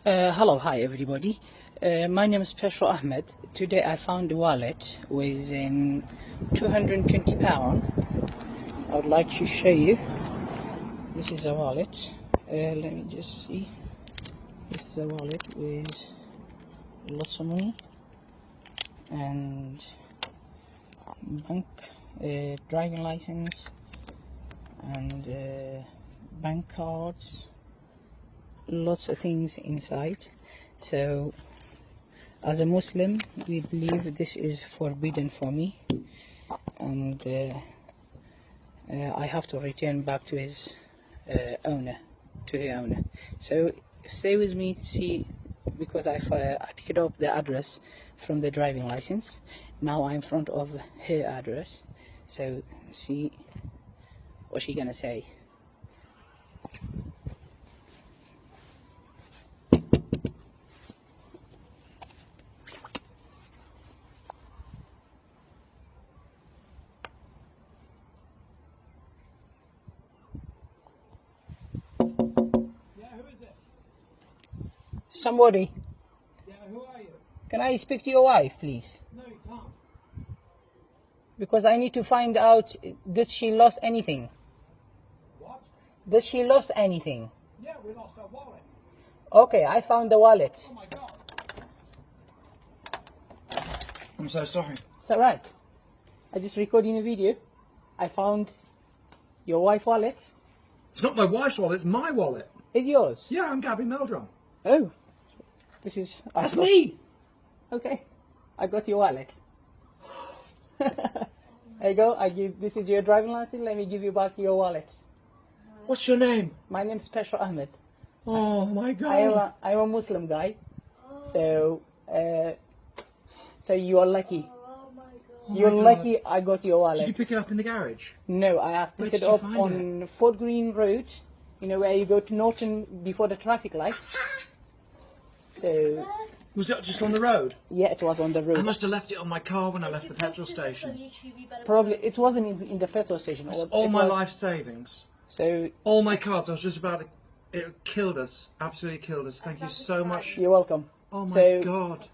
Hello, hi everybody. My name is Peshro Ahmed. Today I found a wallet with £220. I would like to show you. This is a wallet. Let me just see. This is a wallet with lots of money and bank, driving license and bank cards. Lots of things inside. So as a Muslim, we believe this is forbidden for me, and I have to return back to his owner, to the owner. So stay with me to see, because I picked up the address from the driving license. Now I'm in front of her address, so see what she's gonna say. Somebody. Yeah, who are you? Can I speak to your wife, please? No, you can't. Because I need to find out, did she lost anything? What? Did she lost anything? Yeah, we lost our wallet. Okay, I found the wallet. Oh my God. I'm so sorry. Is that right? I just recording a video. I found your wife's wallet. It's not my wife's wallet, it's my wallet. It's yours? Yeah, I'm Gabby Meldrum. Oh, this is... That's me! Okay, I got your wallet. There you go, this is your driving license, let me give you back your wallet. What's your name? My name is Peshro Ahmed. Oh my God. I'm a Muslim guy, so so you are lucky. You're lucky I got your wallet. Did you pick it up in the garage? No, I have picked it up on Fort Greene Road, you know, where you go to Norton before the traffic light. So... Was it just on the road? Yeah, it was on the road. I must have left it on my car when I left the petrol station. Probably, it wasn't in the petrol station. It's all my life savings. So... All my cards, I was just about to... It killed us. Absolutely killed us. Thank you so much. You're welcome. Oh my God.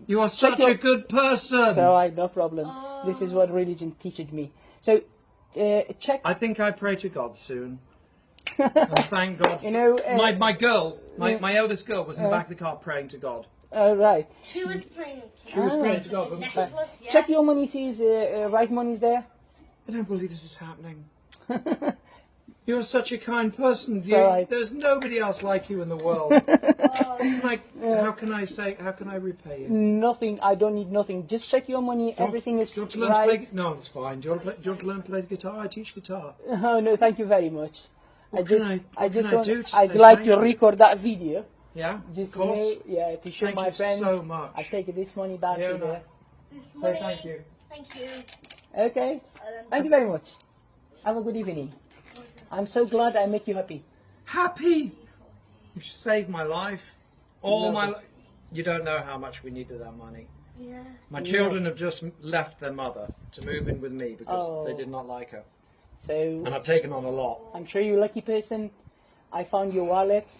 You are such a good person. So no problem. This is what religion teaches me. So, check... I think I pray to God soon. And thank God. You know... my girl, my eldest girl was in the back of the car praying to God. Oh, right. She was praying. She was praying to God. Check your money, see right money's there. I don't believe this is happening. You're such a kind person. There's nobody else like you in the world. How can I repay you? Nothing. I don't need nothing. Just check your money. Everything is right. To learn to play? No, it's fine. Do you want to learn to play the guitar? I teach guitar. Oh no, thank you very much. I'd like to record that video. Yeah, just of course. to show my friends. Thank you so much. I take this money back to there. So thank you. Thank you. Okay. Thank you very much. Have a good evening. I'm so glad I make you happy. Happy? You saved my life. You don't know how much we needed that money. Yeah. My children have just left their mother to move in with me because they did not like her. So. And I've taken on a lot. I'm sure you're a lucky person. I found your wallet.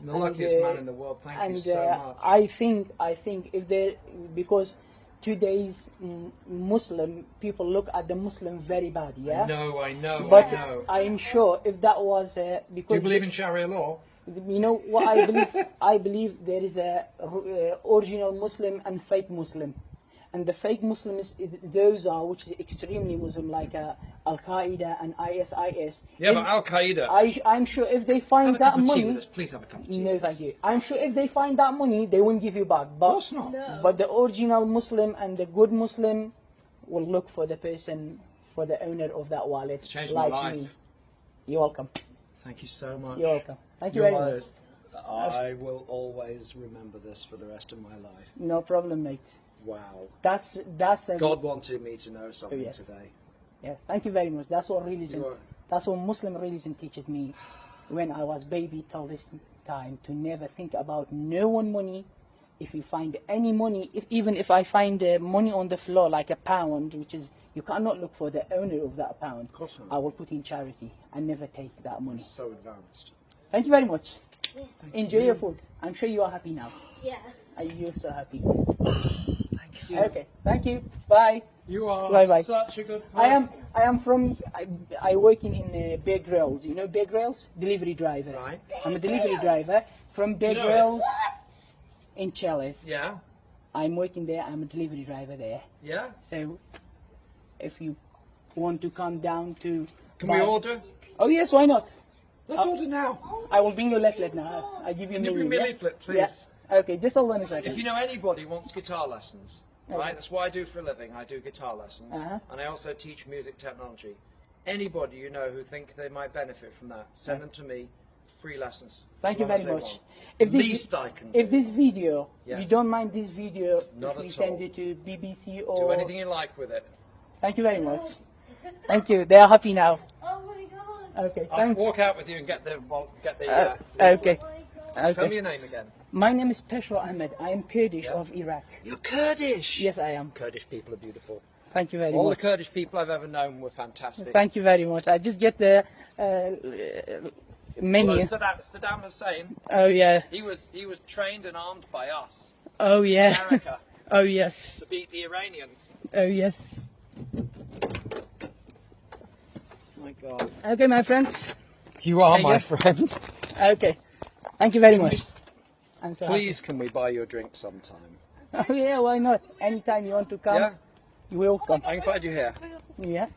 The luckiest man in the world. Thank you so much. I think if there, because today's Muslim people look at the Muslim very bad, yeah. I know. But I'm sure if that was because. Do you believe in Sharia law? You know what I believe? I believe there is a original Muslim and fake Muslim. And the fake Muslims, those are which is extremely Muslim, like Al Qaeda and ISIS. Yeah, but Al Qaeda. I'm sure if they find that money, please have a cup of tea. No, thank you. I'm sure if they find that money, they won't give you back. But, of course not. No. But the original Muslim and the good Muslim will look for the person, for the owner of that wallet. It's changed like my life. Me. You're welcome. Thank you so much. You're welcome. Thank you very much. I will always remember this for the rest of my life. No problem, mate. Wow. That's God wanted me to know something today. Yeah, thank you very much. That's what religion. That's what Muslim religion teaches me when I was baby till this time, to never think about no one money. If you find any money, even if I find money on the floor like a pound, which is you cannot look for the owner of that pound. Of course not. I will put in charity and never take that money. It's so advanced. Thank you very much. Enjoy your food. I'm sure you are happy now. Yeah. You're so happy. Thank you. Okay, thank you. Bye. You are Bye-bye. such a good person. I am from. I working in Big Rails. You know Big Rails? Delivery driver. Right. I'm a delivery driver from Big You know it? Rails in Chile. Yeah. I'm working there. I'm a delivery driver there. Yeah. So, if you want to come down to. Can we order? Oh yes, why not? Let's order now. I will bring you a leaflet now. I give you a Can you menu. bring me a yeah? leaflet, please? Yeah. Okay, just hold on a second. If you know anybody who wants guitar lessons, Okay. right? That's what I do for a living. I do guitar lessons, Uh-huh. and I also teach music technology. Anybody you know who think they might benefit from that, send them to me. Free lessons. Thank you as long very as they much. want. If this, Least I can if do. this video, Yes. you don't mind this video, Not please at send all. it to BBC or. Do anything you like with it. Thank you very much. Thank you. They are happy now. Oh my god. Okay, I'll thanks. walk out with you and get the Okay. Oh my god. Tell me Okay. your name again. My name is Peshwa Ahmed. I am Kurdish Yeah. of Iraq. You're Kurdish. Yes, I am. Kurdish people are beautiful. Thank you very All much. the Kurdish people I've ever known were fantastic. Thank you very much. I just get the menu. Although Saddam Hussein, Oh yeah. he was trained and armed by us, Oh yeah. America, Oh yes. to beat the Iranians. Oh yes. My God. Okay, my friends. You are There you my go. friend. Okay. Thank you very much. I'm so happy. Please, can we buy you a drink sometime? Oh yeah, why not? Anytime you want to come, Yeah, you're welcome. I can find you here. Yeah.